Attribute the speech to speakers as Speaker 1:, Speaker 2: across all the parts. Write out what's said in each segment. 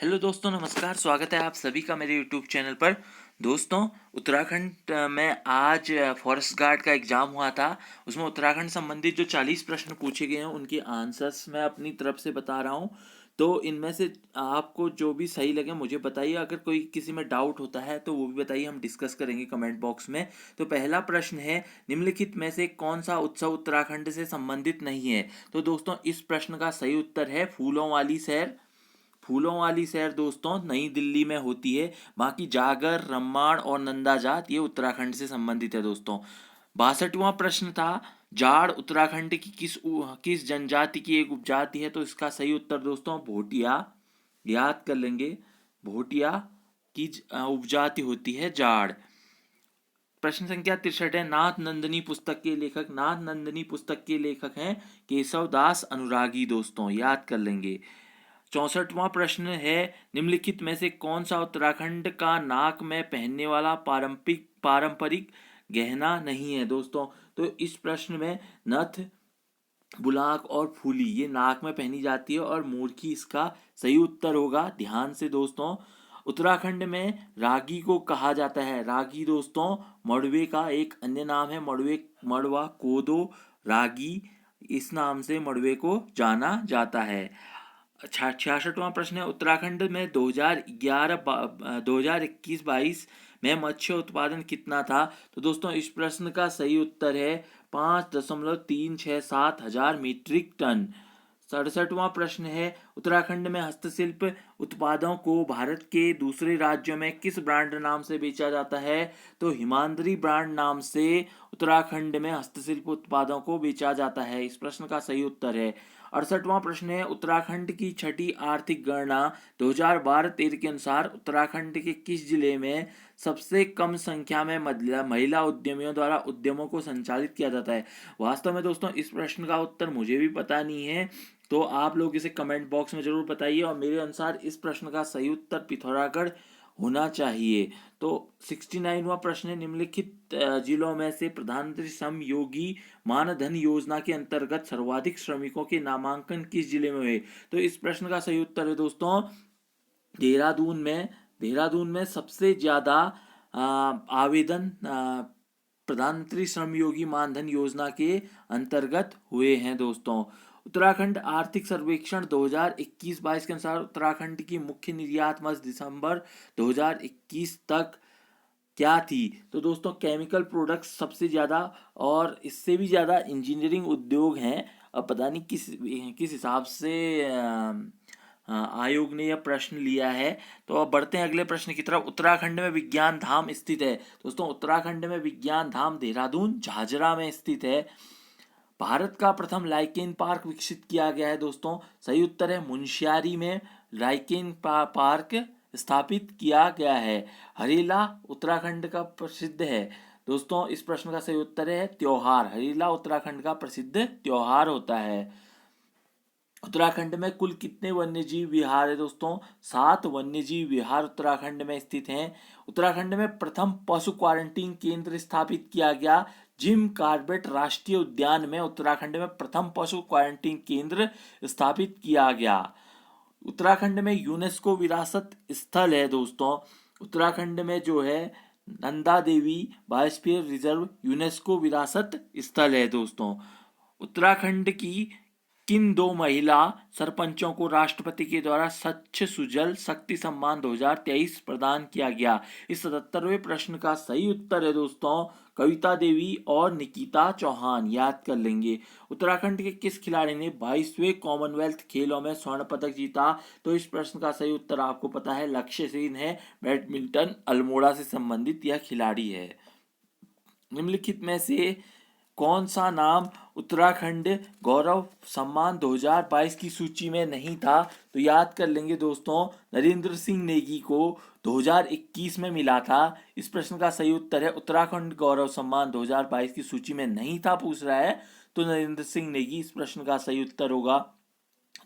Speaker 1: Hello दोस्तों, नमस्कार। स्वागत है आप सभी का मेरे यूट्यूब चैनल पर। दोस्तों, उत्तराखंड में आज फॉरेस्ट गार्ड का एग्ज़ाम हुआ था। उसमें उत्तराखंड संबंधित जो 40 प्रश्न पूछे गए हैं उनके आंसर्स मैं अपनी तरफ से बता रहा हूँ। तो इनमें से आपको जो भी सही लगे मुझे बताइए। अगर कोई किसी में डाउट होता है तो वो भी बताइए, हम डिस्कस करेंगे कमेंट बॉक्स में। तो पहला प्रश्न है, निम्नलिखित में से कौन सा उत्सव उत्तराखंड से संबंधित नहीं है? तो दोस्तों, इस प्रश्न का सही उत्तर है फूलों वाली सैर। फूलों वाली सैर दोस्तों नई दिल्ली में होती है। बाकी जागर, रम्माण और नंदा जात ये उत्तराखंड से संबंधित है दोस्तों। 62वां प्रश्न था, जाड़ उत्तराखंड की किस जनजाति की एक उपजाति है? तो इसका सही उत्तर दोस्तों भोटिया। याद कर लेंगे, भोटिया की उपजाति होती है जाड़। प्रश्न संख्या 63 है, नाथ नंदनी पुस्तक के लेखक हैं केशव दास अनुरागी दोस्तों। याद कर लेंगे। 64वां प्रश्न है, निम्नलिखित में से कौन सा उत्तराखंड का नाक में पहनने वाला पारंपरिक पारंपरिक गहना नहीं है दोस्तों? तो इस प्रश्न में नथ, बुलाक और फूली ये नाक में पहनी जाती है और मूर्खी इसका सही उत्तर होगा। ध्यान से दोस्तों, उत्तराखंड में रागी को कहा जाता है। रागी दोस्तों मड़वे का एक अन्य नाम है। मड़वा, कोदो, रागी, इस नाम से मड़वे को जाना जाता है। 66वां प्रश्न है, उत्तराखंड में 2021-22 में मत्स्य उत्पादन कितना था? तो दोस्तों इस प्रश्न का सही उत्तर है 5.367 हजार मीट्रिक टन। 67वां प्रश्न है, उत्तराखंड में हस्तशिल्प उत्पादों को भारत के दूसरे राज्यों में किस ब्रांड नाम से बेचा जाता है? तो हिमाद्री ब्रांड नाम से उत्तराखंड में हस्तशिल्प उत्पादों को बेचा जाता है। इस प्रश्न का सही उत्तर है। 68वां प्रश्न है, उत्तराखंड की छठी आर्थिक गणना 2012-13 के अनुसार उत्तराखंड के किस जिले में सबसे कम संख्या में महिला उद्यमियों द्वारा उद्यमों को संचालित किया जाता है? वास्तव में दोस्तों इस प्रश्न का उत्तर मुझे भी पता नहीं है, तो आप लोग इसे कमेंट बॉक्स में जरूर बताइए। और मेरे अनुसार इस प्रश्न का सही उत्तर पिथौरागढ़ होना चाहिए। तो 69वां प्रश्न है, निम्नलिखित जिलों में से प्रधानमंत्री श्रम योगी मानधन योजना के अंतर्गत सर्वाधिक श्रमिकों के नामांकन किस जिले में हुए? तो इस प्रश्न का सही उत्तर है दोस्तों देहरादून में सबसे ज्यादा आवेदन प्रधानमंत्री श्रम योगी मानधन योजना के अंतर्गत हुए हैं दोस्तों। उत्तराखंड आर्थिक सर्वेक्षण 2021-22 के अनुसार उत्तराखंड की मुख्य निर्यात मार्च दिसंबर 2021 तक क्या थी? तो दोस्तों केमिकल प्रोडक्ट्स सबसे ज़्यादा, और इससे भी ज़्यादा इंजीनियरिंग उद्योग हैं। अब पता नहीं किस किस हिसाब से आयोग ने यह प्रश्न लिया है। तो अब बढ़ते हैं अगले प्रश्न की तरफ। उत्तराखंड में विज्ञान धाम स्थित है? दोस्तों उत्तराखंड में विज्ञान धाम देहरादून झाझरा में स्थित है। भारत का प्रथम लाइकेन पार्क विकसित किया गया है दोस्तों। सही उत्तर है मुंशियारी में लाइकेन पार्क स्थापित किया गया है। हरेला उत्तराखंड का प्रसिद्ध है दोस्तों। इस प्रश्न का सही उत्तर है त्योहार। हरेला उत्तराखंड का प्रसिद्ध त्योहार होता है। उत्तराखंड में कुल कितने वन्यजीव विहार है दोस्तों? 7 वन्यजीव विहार उत्तराखंड में स्थित हैं। उत्तराखंड में प्रथम पशु क्वारंटीन केंद्र स्थापित किया गया। जिम कार्बेट राष्ट्रीय उद्यान में उत्तराखंड में प्रथम पशु क्वारंटीन केंद्र स्थापित किया गया। उत्तराखंड में यूनेस्को विरासत स्थल है दोस्तों। उत्तराखंड में जो है Nanda Devi biosphere reserve UNESCO विरासत स्थल है दोस्तों। उत्तराखंड की किन 2 महिला सरपंचों को राष्ट्रपति के द्वारा स्वच्छ सुजल शक्ति सम्मान 2023 प्रदान किया गया? इस 77वें प्रश्न का सही उत्तर है दोस्तों कविता देवी और निकिता चौहान। याद कर लेंगे। उत्तराखंड के किस खिलाड़ी ने 22वें कॉमनवेल्थ खेलों में स्वर्ण पदक जीता? तो इस प्रश्न का सही उत्तर आपको पता है, लक्ष्य सेन है। बैडमिंटन अल्मोड़ा से संबंधित यह खिलाड़ी है। निम्नलिखित में से कौन सा नाम उत्तराखंड गौरव सम्मान 2022 की सूची में नहीं था? तो याद कर लेंगे दोस्तों, नरेंद्र सिंह नेगी को 2021 में मिला था। इस प्रश्न का सही उत्तर है उत्तराखंड गौरव सम्मान 2022 की सूची में नहीं था पूछ रहा है, तो नरेंद्र सिंह नेगी इस प्रश्न का सही उत्तर होगा।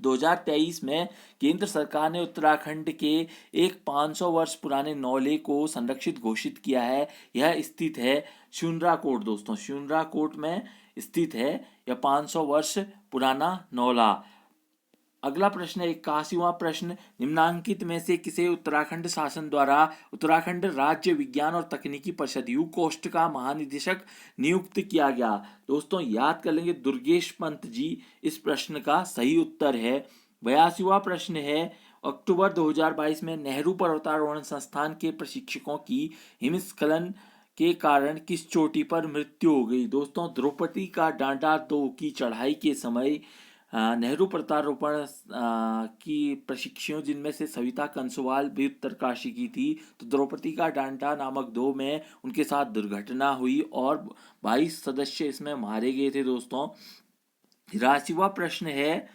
Speaker 1: 2023 में केंद्र सरकार ने उत्तराखंड के एक 500 वर्ष पुराने नौले को संरक्षित घोषित किया है। यह स्थित है शून्यराकोट दोस्तों। शून्यराकोट में स्थित है यह 500 वर्ष पुराना नौला। अगला प्रश्न है 81वां प्रश्न, निम्नांकित में से किसे उत्तराखंड शासन द्वारा उत्तराखंड राज्य विज्ञान और तकनीकी परिषद यूकोस्ट का महानिदेशक नियुक्त किया गया। दोस्तों याद कर लेंगे, दुर्गेश पंत जी इस प्रश्न का सही उत्तर है। 82वां प्रश्न है, अक्टूबर 2022 में नेहरू पर्वतारोहण संस्थान के प्रशिक्षकों की हिमस्खलन के कारण किस चोटी पर मृत्यु हो गई। दोस्तों द्रौपदी का डांडा 2 की चढ़ाई के समय नेहरू पर्वतारोहण की प्रशिक्षु जिनमें से सविता कंसोवाल भी उत्तरकाशी की थी, तो द्रौपदी का डांडा नामक 2 में उनके साथ दुर्घटना हुई और 22 सदस्य इसमें मारे गए थे। दोस्तों 83वां प्रश्न है,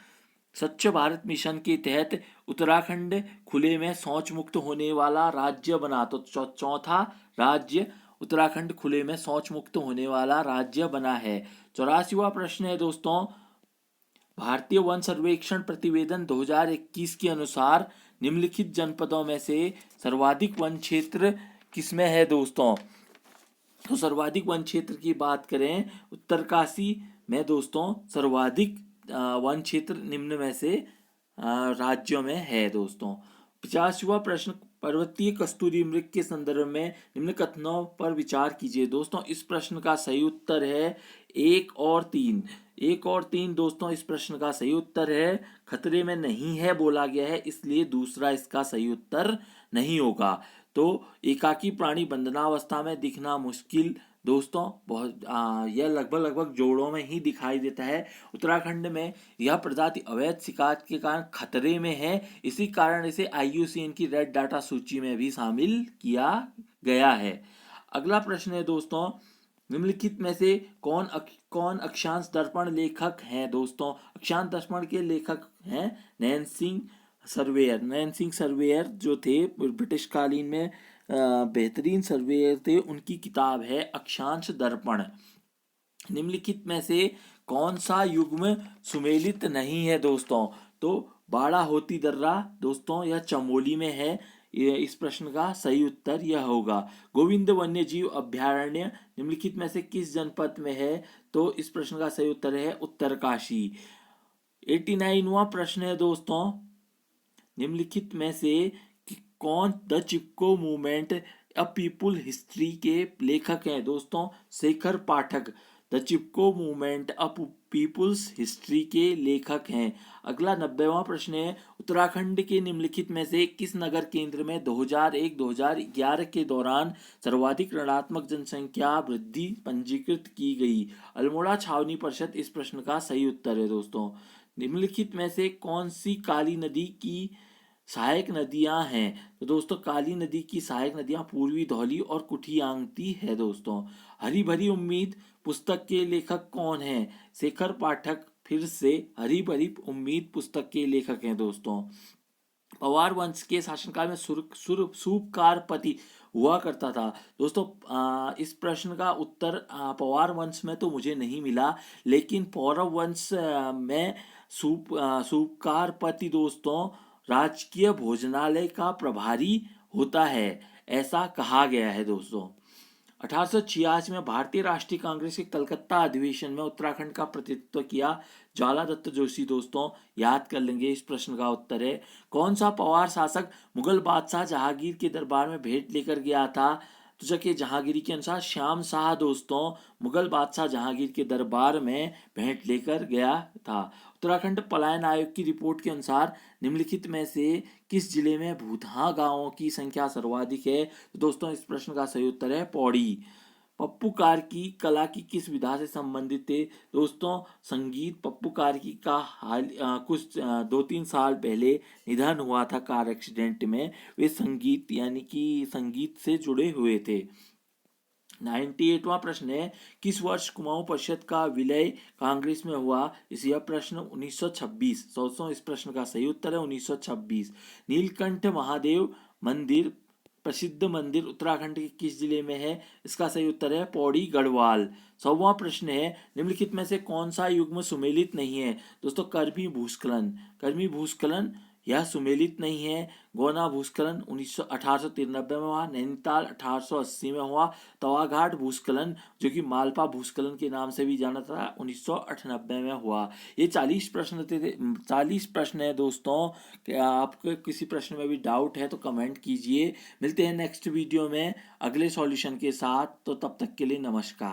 Speaker 1: स्वच्छ भारत मिशन के तहत उत्तराखंड खुले में शौच मुक्त होने वाला राज्य बना। तो चौथा राज्य उत्तराखंड खुले में शौच मुक्त होने वाला राज्य बना है। 84वां प्रश्न है दोस्तों, भारतीय वन सर्वेक्षण प्रतिवेदन 2021 के अनुसार निम्नलिखित जनपदों में से सर्वाधिक वन क्षेत्र किसमें है। दोस्तों तो सर्वाधिक वन क्षेत्र की बात करें, उत्तरकाशी में दोस्तों सर्वाधिक वन क्षेत्र निम्न में से राज्यों में है। दोस्तों 50वां प्रश्न, पर्वतीय कस्तूरी मृग के संदर्भ में निम्न कथनों पर विचार कीजिए। दोस्तों इस प्रश्न का सही उत्तर है 1 और 3। 1 और 3 दोस्तों इस प्रश्न का सही उत्तर है। खतरे में नहीं है बोला गया है, इसलिए दूसरा इसका सही उत्तर नहीं होगा। तो एकाकी प्राणी बंधनावस्था में दिखना मुश्किल, दोस्तों बहुत यह लगभग जोड़ों में ही दिखाई देता है। उत्तराखंड में यह प्रजाति अवैध शिकार के कारण खतरे में है, इसी कारण इसे IUCN की रेड डाटा सूची में भी शामिल किया गया है। अगला प्रश्न है दोस्तों, निम्नलिखित में से कौन अक्षांश दर्पण लेखक हैं। दोस्तों अक्षांश दर्पण के लेखक हैं नैन सिंह सर्वेयर जो थे ब्रिटिश कालीन में बेहतरीन सर्वेयर थे, उनकी किताब है अक्षांश दर्पण। निम्नलिखित में से कौन सा युग्म सुमेलित नहीं है। दोस्तों तो बाड़ा होती दर्रा दोस्तों यह चमोली में है, इस प्रश्न का सही उत्तर यह होगा। गोविंद वन्य जीव अभ्यारण्य निम्नलिखित में से किस जनपद में है। तो इस प्रश्न का सही उत्तर है उत्तरकाशी। 89वां प्रश्न है दोस्तों, निम्नलिखित में से कौन the Chipko movement a people history के लेखक हैं। दोस्तों Shekhar Pathak the Chipko movement a people's history के लेखक हैं। अगला 90वां प्रश्न है, उत्तराखंड के निम्नलिखित में से किस नगर केंद्र में 2001-2011 के दौरान सर्वाधिक ऋणात्मक जनसंख्या वृद्धि पंजीकृत की गई। अल्मोड़ा छावनी परिषद इस प्रश्न का सही उत्तर है। दोस्तों निम्नलिखित में से कौन सी काली नदी की सहायक नदियां हैं। तो दोस्तों काली नदी की सहायक नदियां पूर्वी धौली और कुठियांगती है। दोस्तों हरी भरी उम्मीद पुस्तक के लेखक कौन हैं। शेखर पाठक फिर से हरी भरी उम्मीद पुस्तक के लेखक हैं। दोस्तों पवार वंश के शासनकाल में सूपकारपति हुआ करता था। दोस्तों इस प्रश्न का उत्तर पवार वंश में तो मुझे नहीं मिला, लेकिन पौरव वंश में सूपकारपति दोस्तों राजकीय भोजनालय का प्रभारी होता है, ऐसा कहा गया है। दोस्तों 1886 में भारतीय राष्ट्रीय कांग्रेस के कलकत्ता अधिवेशन में उत्तराखंड का प्रतिनिधित्व किया ज्वाला दत्त जोशी। दोस्तों याद कर लेंगे, इस प्रश्न का उत्तर है कौन सा पवार शासक मुगल बादशाह जहांगीर के दरबार में भेंट लेकर गया था। तो जबकि जहांगीरी के अनुसार श्याम शाह दोस्तों मुगल बादशाह जहांगीर के दरबार में भेंट लेकर गया था। उत्तराखंड पलायन आयोग की रिपोर्ट के अनुसार निम्नलिखित में से किस जिले में भूतहा गांवों की संख्या सर्वाधिक है। तो दोस्तों इस प्रश्न का सही उत्तर है पौड़ी। पप्पू कार्की कला की किस विधा से संबंधित थे। दोस्तों संगीत पप्पू कार्की का कुछ 2-3 साल पहले निधन हुआ था कार एक्सीडेंट में। वे संगीत यानी कि संगीत से जुड़े हुए थे। 98वां प्रश्न है, किस वर्ष कुमाऊं परिषद का विलय कांग्रेस में हुआ। यह प्रश्न 1926। दोस्तों इस प्रश्न का सही उत्तर है 1926। नीलकंठ महादेव मंदिर प्रसिद्ध मंदिर उत्तराखंड के किस जिले में है। इसका सही उत्तर है पौड़ी गढ़वाल। 100वां प्रश्न है, निम्नलिखित में से कौन सा युग्म सुमेलित नहीं है। दोस्तों कर्मी भूस्खलन यह सुमेलित नहीं है। गोना भूस्खलन 1893 में हुआ, नैनीताल 1880 में हुआ, तवाघाट भूस्खलन जो कि मालपा भूस्खलन के नाम से भी जाना था 1998 में हुआ। ये 40 प्रश्न थे 40 प्रश्न है दोस्तों। क्या आपको किसी प्रश्न में भी डाउट है तो कमेंट कीजिए। मिलते हैं नेक्स्ट वीडियो में अगले सॉल्यूशन के साथ, तो तब तक के लिए नमस्कार।